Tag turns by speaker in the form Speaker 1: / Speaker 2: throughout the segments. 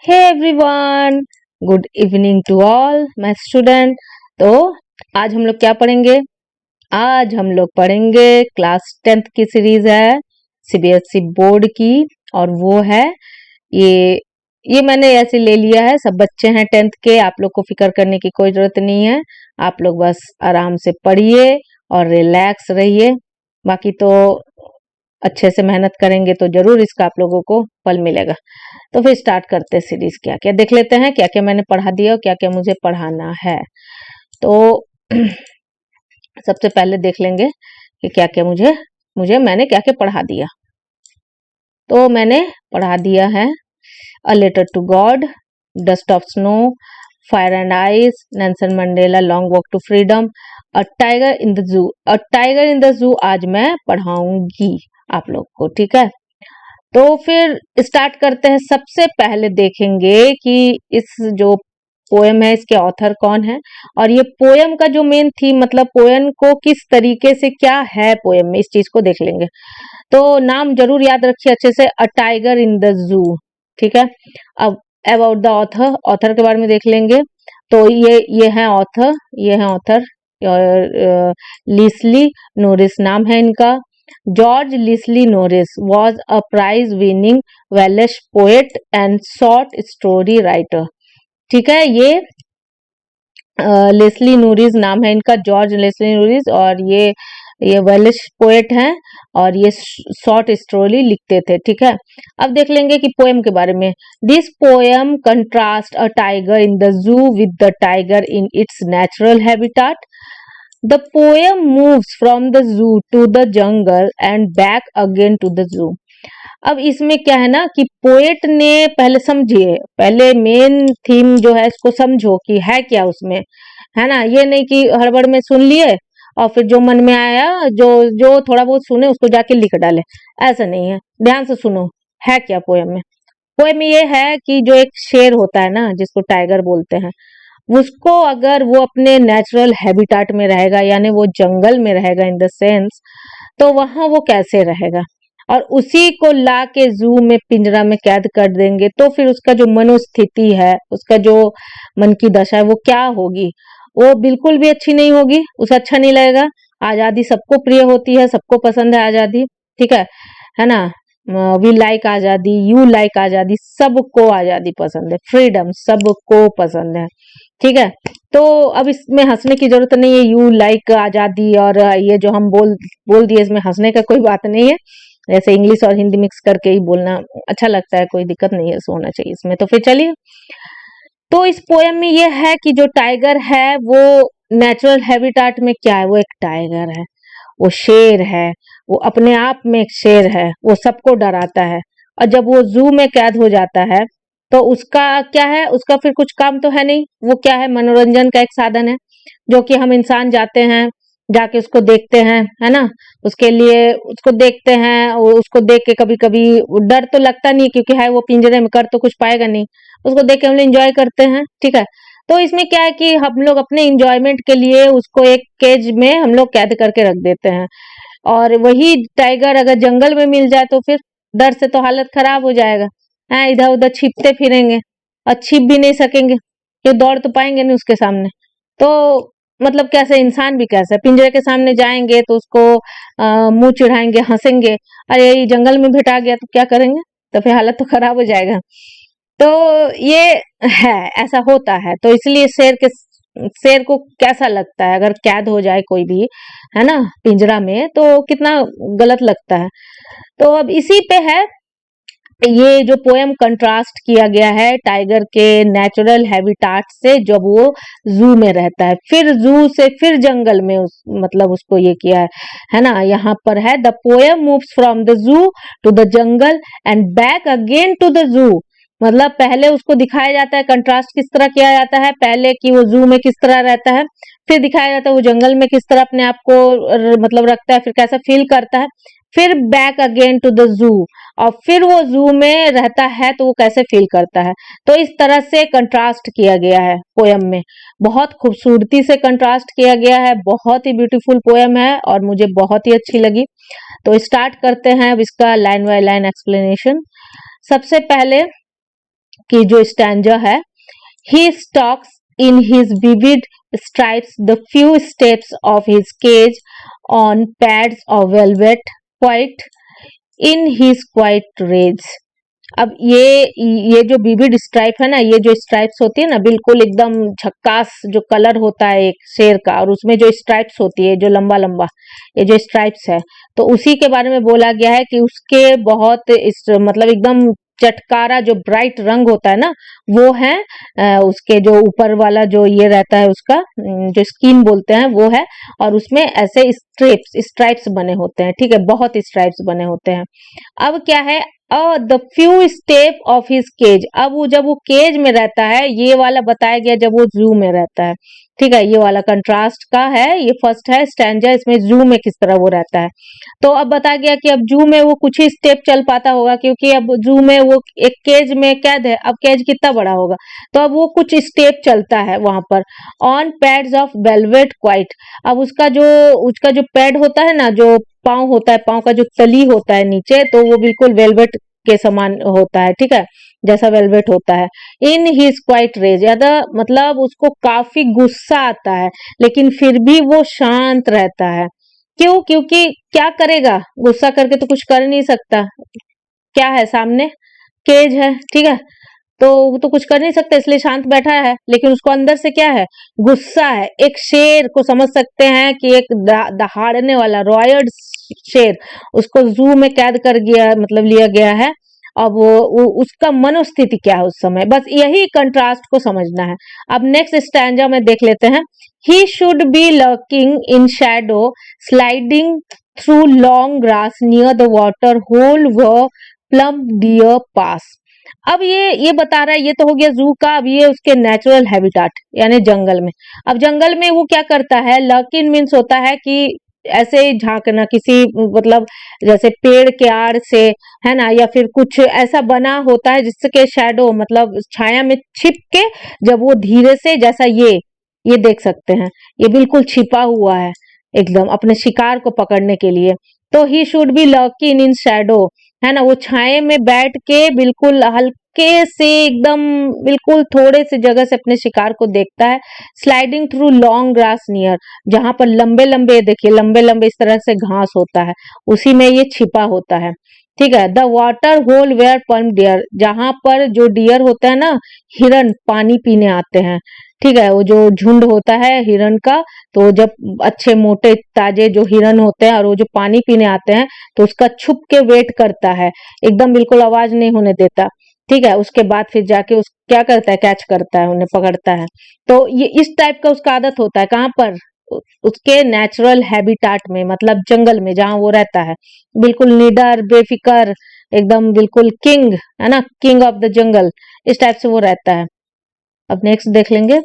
Speaker 1: Hey everyone, good evening to all my student. तो आज हम लोग क्या पढ़ेंगे? आज हम लोग पढ़ेंगे क्लास 10th की सीरीज है सीबीएसई बोर्ड की, और वो है ये मैंने ऐसे ले लिया है। सब बच्चे हैं 10th के, आप लोग को फिक्र करने की कोई जरूरत नहीं है। आप लोग बस आराम से पढ़िए और रिलैक्स रहिए। बाकी तो अच्छे से मेहनत करेंगे तो जरूर इसका आप लोगों को फल मिलेगा। तो फिर स्टार्ट करते हैं सीरीज। क्या क्या देख लेते हैं, क्या क्या मैंने पढ़ा दिया और क्या क्या मुझे पढ़ाना है। तो सबसे पहले देख लेंगे कि क्या क्या मैंने क्या क्या पढ़ा दिया। तो मैंने पढ़ा दिया है a letter to God, dust of snow, fire and ice, Nelson Mandela, long walk to freedom, a tiger in the zoo. A tiger in the जू आज मैं पढ़ाऊंगी आप लोग को, ठीक है। तो फिर स्टार्ट करते हैं। सबसे पहले देखेंगे कि इस जो पोएम है इसके ऑथर कौन है, और ये पोएम का जो मेन थीम, मतलब पोएम को किस तरीके से क्या है पोएम में, इस चीज को देख लेंगे। तो नाम जरूर याद रखिए अच्छे से, अ टाइगर इन द जू, ठीक है। अब अबाउट द ऑथर, ऑथर के बारे में देख लेंगे। तो ये है ऑथर, ये है ऑथर लिस्ली नोरिस नाम है इनका। George Leslie Norris was a prize winning Welsh poet and short story writer। ठीक है, ये लेस्ली नोरिस नाम है इनका, जॉर्ज लेस्ली नोरिस, और ये वेलिश पोएट हैं और ये शॉर्ट स्टोरी लिखते थे, ठीक है। अब देख लेंगे कि पोएम के बारे में। This poem contrast a tiger in the जू with the tiger in its natural habitat. The poem moves from the zoo to the jungle and back again to the zoo। अब इसमें क्या है ना कि पोएट ने पहले समझिए, पहले मेन थीम जो है इसको समझो कि है क्या उसमें, है ना। ये नहीं कि हड़बड़ में सुन लिए और फिर जो मन में आया, जो जो थोड़ा बहुत सुने उसको जाके लिख डाले, ऐसा नहीं है। ध्यान से सुनो है क्या पोएम में। पोएम में ये है कि जो एक शेर होता है ना, जिसको टाइगर बोलते हैं, उसको अगर वो अपने नेचुरल हैबिटाट में रहेगा, यानी वो जंगल में रहेगा इन द सेंस, तो वहां वो कैसे रहेगा। और उसी को ला के जू में, पिंजरा में कैद कर देंगे, तो फिर उसका जो मनोस्थिति है, उसका जो मन की दशा है, वो क्या होगी। वो बिल्कुल भी अच्छी नहीं होगी, उसे अच्छा नहीं लगेगा। आजादी सबको प्रिय होती है, सबको पसंद है आजादी, ठीक है ना। वी लाइक आजादी, यू लाइक आजादी, सबको आजादी पसंद है, फ्रीडम सबको पसंद है, ठीक है। तो अब इसमें हंसने की जरूरत नहीं है, यू लाइक आजादी और ये जो हम बोल दिए, इसमें हंसने का कोई बात नहीं है। जैसे इंग्लिश और हिंदी मिक्स करके ही बोलना अच्छा लगता है, कोई दिक्कत नहीं है, होना चाहिए इसमें। तो फिर चलिए, तो इस पोएम में ये है कि जो टाइगर है वो नेचुरल हैबिटाट में क्या है, वो एक टाइगर है, वो शेर है, वो अपने आप में एक शेर है, वो सबको डराता है। और जब वो जू में कैद हो जाता है तो उसका क्या है, उसका फिर कुछ काम तो है नहीं, वो क्या है, मनोरंजन का एक साधन है, जो कि हम इंसान जाते हैं, जाके उसको देखते हैं, है ना। उसके लिए उसको देखते हैं, उसको देख के कभी कभी डर तो लगता नहीं, क्योंकि है वो पिंजरे में, कर तो कुछ पाएगा नहीं। उसको देख के हम लोग इंजॉय करते हैं, ठीक है। तो इसमें क्या है कि हम लोग अपने इंजॉयमेंट के लिए उसको एक केज में हम लोग कैद करके रख देते हैं। और वही टाइगर अगर जंगल में मिल जाए तो फिर डर से तो हालत खराब हो जाएगा, है, इधर उधर छिपते फिरेंगे और छिप भी नहीं सकेंगे, क्यों, दौड़ तो पाएंगे नहीं उसके सामने। तो मतलब कैसे, इंसान भी कैसे पिंजरे के सामने जाएंगे तो उसको मुंह चिढ़ाएंगे, हंसेंगे, अरे ये जंगल में भेटा गया तो क्या करेंगे, तो फिर हालत तो खराब हो जाएगा। तो ये है, ऐसा होता है। तो इसलिए शेर को कैसा लगता है अगर कैद हो जाए कोई भी, है ना, पिंजरा में, तो कितना गलत लगता है। तो अब इसी पे है, ये जो पोएम कंट्रास्ट किया गया है टाइगर के नेचुरल हैबिटाट से, जब वो जू में रहता है, फिर जू से फिर जंगल में मतलब उसको ये किया है ना। यहाँ पर है, the poem moves from the zoo to the jungle and back again to the zoo. मतलब पहले उसको दिखाया जाता है, कंट्रास्ट किस तरह किया जाता है, पहले कि वो जू में किस तरह रहता है, फिर दिखाया जाता है वो जंगल में किस तरह अपने आप को मतलब रखता है, फिर कैसा फील करता है, फिर बैक अगेन टू द जू, और फिर वो जू में रहता है तो वो कैसे फील करता है। तो इस तरह से कंट्रास्ट किया गया है पोएम में, बहुत खूबसूरती से कंट्रास्ट किया गया है, बहुत ही ब्यूटीफुल पोएम है और मुझे बहुत ही अच्छी लगी। तो स्टार्ट करते हैं अब इसका लाइन बाय लाइन एक्सप्लेनेशन। सबसे पहले की जो स्टैंजा है, he stalks in his vivid stripes the few steps of his cage on pads of velvet, quite in his quiet rage. अब ये जो विविड स्ट्राइप है ना, ये जो स्ट्राइप्स होती है ना, बिल्कुल एकदम झक्कास जो कलर होता है एक शेर का, और उसमें जो स्ट्राइप्स होती है जो लंबा लंबा, ये जो स्ट्राइप्स है, तो उसी के बारे में बोला गया है कि उसके बहुत मतलब एकदम चटकारा जो ब्राइट रंग होता है ना, वो है उसके जो ऊपर वाला जो ये रहता है उसका जो स्किन बोलते हैं वो है, और उसमें ऐसे स्ट्राइप्स बने होते हैं, ठीक है, बहुत स्ट्राइप्स बने होते हैं। अब क्या है, the few step of his cage, अब वो जब वो केज में रहता है, ये वाला बताया गया जब वो जू में रहता है, ठीक है, ये वाला कंट्रास्ट का है, ये फर्स्ट है स्टैंजा, इसमें जू में किस तरह वो रहता है। तो अब बताया गया कि अब जू में वो कुछ ही स्टेप चल पाता होगा, क्योंकि अब जू में वो एक केज में कैद है, अब केज कितना बड़ा होगा, तो अब वो कुछ स्टेप चलता है वहां पर, on pads of velvet quite. अब उसका जो पैड होता है ना, जो पाँव होता है, पाँव का जो तली होता है नीचे, तो वो बिल्कुल वेलवेट के समान होता है, ठीक है, जैसा वेलवेट होता है। इन हिज क्वाइट रेज, ज्यादा मतलब उसको काफी गुस्सा आता है, लेकिन फिर भी वो शांत रहता है। क्यों? क्योंकि क्या करेगा, गुस्सा करके तो कुछ कर नहीं सकता, क्या है सामने, केज है, ठीक है, तो वो तो कुछ कर नहीं सकता, इसलिए शांत बैठा है, लेकिन उसको अंदर से क्या है, गुस्सा है। एक शेर को समझ सकते हैं कि एक दहाड़ने वाला रॉयड शेर, उसको जू में कैद कर गया, मतलब लिया गया है। अब वो उसका मनोस्थिति क्या है उस समय, बस यही कंट्रास्ट को समझना है। अब नेक्स्ट स्टैंजा में देख लेते हैं। He should be lurking in shadow sliding through long grass near the water hole where plum deer pass. अब ये बता रहा है, ये तो हो गया जू का, अब ये उसके नेचुरल हैबिटाट यानी जंगल में। अब जंगल में वो क्या करता है, लर्किन मीन्स होता है कि ऐसे ही झांकना किसी, मतलब जैसे पेड़ के आड़ से, है ना, या फिर कुछ ऐसा बना होता है जिसके शैडो मतलब छाया में छिप के, जब वो धीरे से, जैसा ये देख सकते हैं, ये बिल्कुल छिपा हुआ है एकदम अपने शिकार को पकड़ने के लिए। तो he should be lurking in shadow, है ना, वो छाये में बैठ के बिल्कुल हल्के से एकदम बिल्कुल थोड़े से जगह से अपने शिकार को देखता है। Sliding through long grass near, जहां पर लंबे लंबे, देखिए लंबे लंबे इस तरह से घास होता है, उसी में ये छिपा होता है, ठीक है। The water hole where plum deer, जहां पर जो डियर होता है ना, हिरन पानी पीने आते हैं, ठीक है, वो जो झुंड होता है हिरन का, तो जब अच्छे मोटे ताजे जो हिरन होते हैं और वो जो पानी पीने आते हैं, तो उसका छुप के वेट करता है, एकदम बिल्कुल आवाज नहीं होने देता, ठीक है, उसके बाद फिर जाके उस क्या करता है, कैच करता है, उन्हें पकड़ता है। तो ये इस टाइप का उसका आदत होता है, कहाँ पर, उसके नेचुरल हैबिटाट में, मतलब जंगल में जहां वो रहता है, बिल्कुल निडर बेफिकर, एकदम बिल्कुल किंग, है ना, किंग ऑफ द जंगल, इस टाइप से वो रहता है। अब नेक्स्ट देख लेंगे।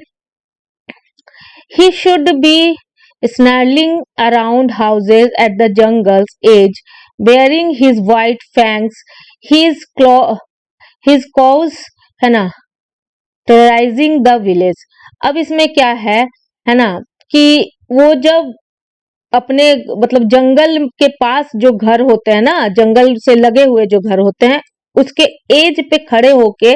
Speaker 1: ही should B snarling around houses at the jungle's edge, bearing his white fangs, his claws, है ना, terrorizing the village। अब इसमें क्या है ना, कि वो जब अपने मतलब जंगल के पास जो घर होते हैं ना, जंगल से लगे हुए जो घर होते हैं, उसके एज पे खड़े होके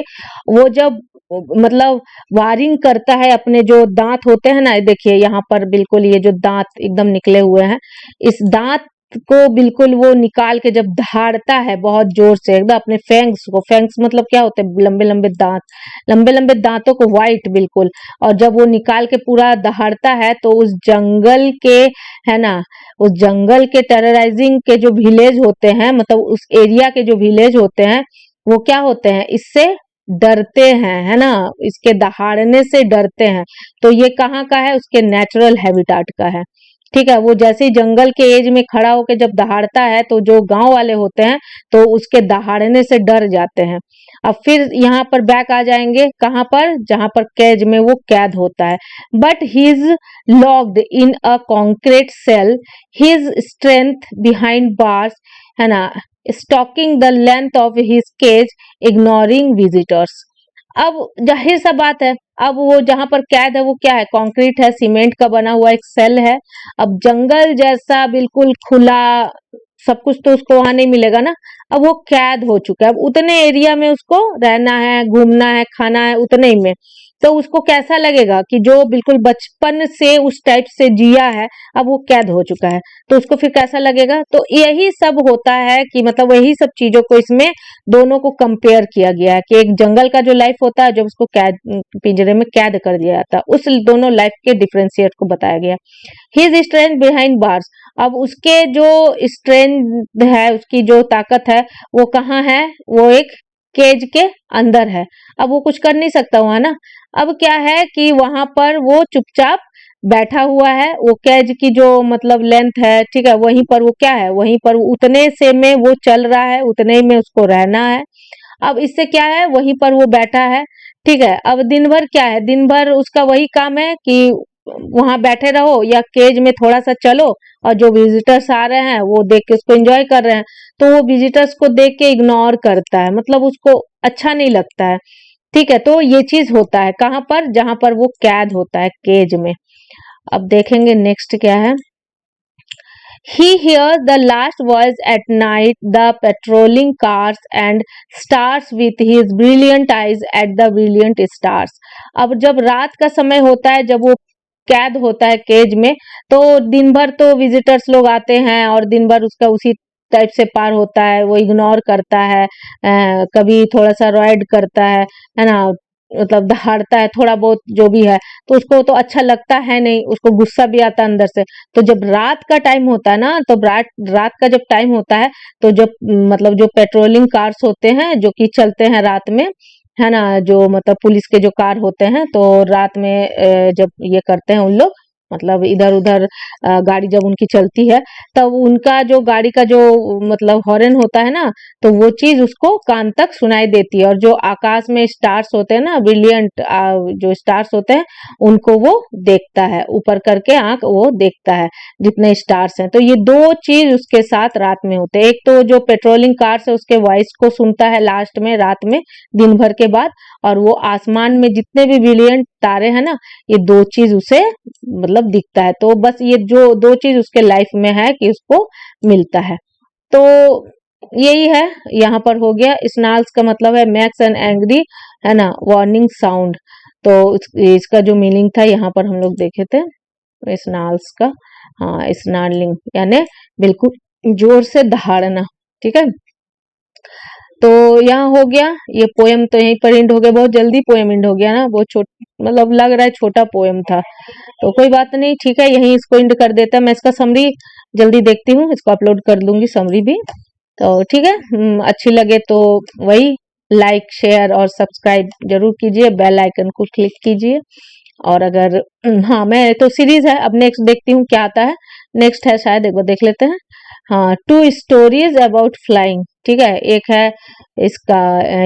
Speaker 1: वो जब मतलब वारिंग करता है, अपने जो दांत होते हैं ना, देखिए यहाँ पर बिल्कुल ये जो दांत एकदम निकले हुए हैं, इस दांत को बिल्कुल वो निकाल के जब दहाड़ता है बहुत जोर से एकदम अपने फैंग्स को, फैंग्स मतलब क्या होते हैं, लंबे लंबे दांत, लंबे लंबे दांतों को व्हाइट बिल्कुल, और जब वो निकाल के पूरा दहाड़ता है, तो उस जंगल के, है ना, उस जंगल के टेरराइजिंग के जो विलेज होते हैं, मतलब उस एरिया के जो विलेज होते हैं, वो क्या होते हैं, इससे डरते हैं, है ना, इसके दहाड़ने से डरते हैं। तो ये कहाँ का है, उसके नेचुरल हैबिटाट का है, ठीक है। वो जैसे ही जंगल के एज में खड़ा होकर जब दहाड़ता है, तो जो गांव वाले होते हैं तो उसके दहाड़ने से डर जाते हैं। अब फिर यहाँ पर बैक आ जाएंगे, कहाँ पर, जहां पर केज में वो कैद होता है। But he is locked in a concrete cell, his strength behind bars, है ना, stalking the length of his cage, ignoring visitors. अब जाहिर सा बात है, अब वो जहां पर कैद है वो क्या है, कंक्रीट है, सीमेंट का बना हुआ एक सेल है। अब जंगल जैसा बिल्कुल खुला सब कुछ तो उसको वहां नहीं मिलेगा ना। अब वो कैद हो चुका है, अब उतने एरिया में उसको रहना है, घूमना है, खाना है उतने ही में। तो उसको कैसा लगेगा कि जो बिल्कुल बचपन से उस टाइप से जिया है, अब वो कैद हो चुका है, तो उसको फिर कैसा लगेगा। तो यही सब होता है कि मतलब वही सब चीजों को इसमें दोनों को कंपेयर किया गया है कि एक जंगल का जो लाइफ होता है जब उसको कैद, पिंजरे में कैद कर दिया जाता है, उस दोनों लाइफ के डिफरेंशिएट को बताया गया। हिज स्ट्रेंथ बिहाइंड बार्स, अब उसके जो स्ट्रेंथ है, उसकी जो ताकत है वो कहाँ है, वो एक केज के अंदर है। अब वो कुछ कर नहीं सकता हुआ ना। अब क्या है कि वहां पर वो चुपचाप बैठा हुआ है, वो कैज की जो मतलब लेंथ है, ठीक है, वहीं पर वो क्या है, वहीं पर उतने से में वो चल रहा है, उतने में उसको रहना है। अब इससे क्या है, वहीं पर वो बैठा है, ठीक है। अब दिन भर क्या है, दिन भर उसका वही काम है कि वहां बैठे रहो या केज में थोड़ा सा चलो, और जो विजिटर्स आ रहे हैं वो देख के उसको एंजॉय कर रहे हैं, तो वो विजिटर्स को देख के इग्नोर करता है, मतलब उसको अच्छा नहीं लगता है, ठीक है। तो ये चीज होता है कहाँ पर, जहां पर वो कैद होता है केज में। अब देखेंगे नेक्स्ट क्या है। He hears the last voice at night, the patrolling cars, and stars with his brilliant eyes at the brilliant stars. अब जब रात का समय होता है, जब वो कैद होता है केज में, तो दिन भर तो विजिटर्स लोग आते हैं और दिन भर उसका उसी टाइप से पार होता है, वो इग्नोर करता है, कभी थोड़ा सा रॉयड करता है ना, मतलब दहाड़ता है थोड़ा बहुत जो भी है, तो उसको तो अच्छा लगता है नहीं, उसको गुस्सा भी आता है अंदर से। तो जब रात का टाइम होता है ना, तो रात रात का जब टाइम होता है, तो जब मतलब जो पेट्रोलिंग कार्स होते हैं जो कि चलते हैं रात में, है ना, जो मतलब पुलिस के जो कार होते हैं, तो रात में जब ये करते हैं उन लोग, मतलब इधर उधर गाड़ी जब उनकी चलती है, तब उनका जो गाड़ी का जो मतलब हॉर्न होता है ना, तो वो चीज उसको कान तक सुनाई देती है। और जो आकाश में स्टार्स होते हैं ना, ब्रिलियंट जो स्टार्स होते हैं, उनको वो देखता है, ऊपर करके आंख वो देखता है जितने स्टार्स हैं। तो ये दो चीज उसके साथ रात में होते हैं, एक तो जो पेट्रोलिंग कार्स है उसके वॉइस को सुनता है लास्ट में रात में, दिन भर के बाद, और वो आसमान में जितने भी ब्रिलियंट तारे हैं ना, ये दो चीज उसे मतलब दिखता है। तो बस ये जो दो चीज उसके लाइफ में है कि उसको मिलता है। तो यही है, यहाँ पर हो गया। स्नाल्स का मतलब है मैक्स एंड एंग्री, है ना, वार्निंग साउंड। तो इसका जो मीनिंग था यहाँ पर हम लोग देखे थे स्नाल्स का, हाँ स्नार्लिंग यानी बिल्कुल जोर से दहाड़ना, ठीक है। तो यहाँ हो गया ये पोएम, तो यहीं पर एंड हो गया, बहुत जल्दी पोएम एंड हो गया ना, बहुत मतलब लग रहा है छोटा पोएम था, तो कोई बात नहीं, ठीक है, यहीं इसको एंड कर देता है। मैं इसका समरी जल्दी देखती हूँ, इसको अपलोड कर दूंगी समरी भी, तो ठीक है। अच्छी लगे तो वही लाइक शेयर और सब्सक्राइब जरूर कीजिए, बेल आइकन को क्लिक कीजिए। और अगर हाँ, मैं तो सीरीज है, अब नेक्स्ट देखती हूँ क्या आता है। नेक्स्ट है शायद, एक बार देख लेते हैं। हाँ, 2 स्टोरीज अबाउट फ्लाइंग, ठीक है। एक है इसका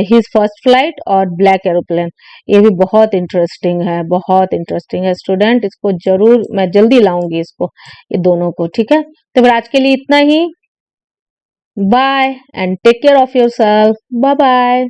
Speaker 1: हिज फर्स्ट फ्लाइट और ब्लैक एरोप्लेन, ये भी बहुत इंटरेस्टिंग है, बहुत इंटरेस्टिंग है स्टूडेंट, इसको जरूर मैं जल्दी लाऊंगी इसको, ये दोनों को, ठीक है। तो फिर आज के लिए इतना ही, bye and take care of your self, bye bye.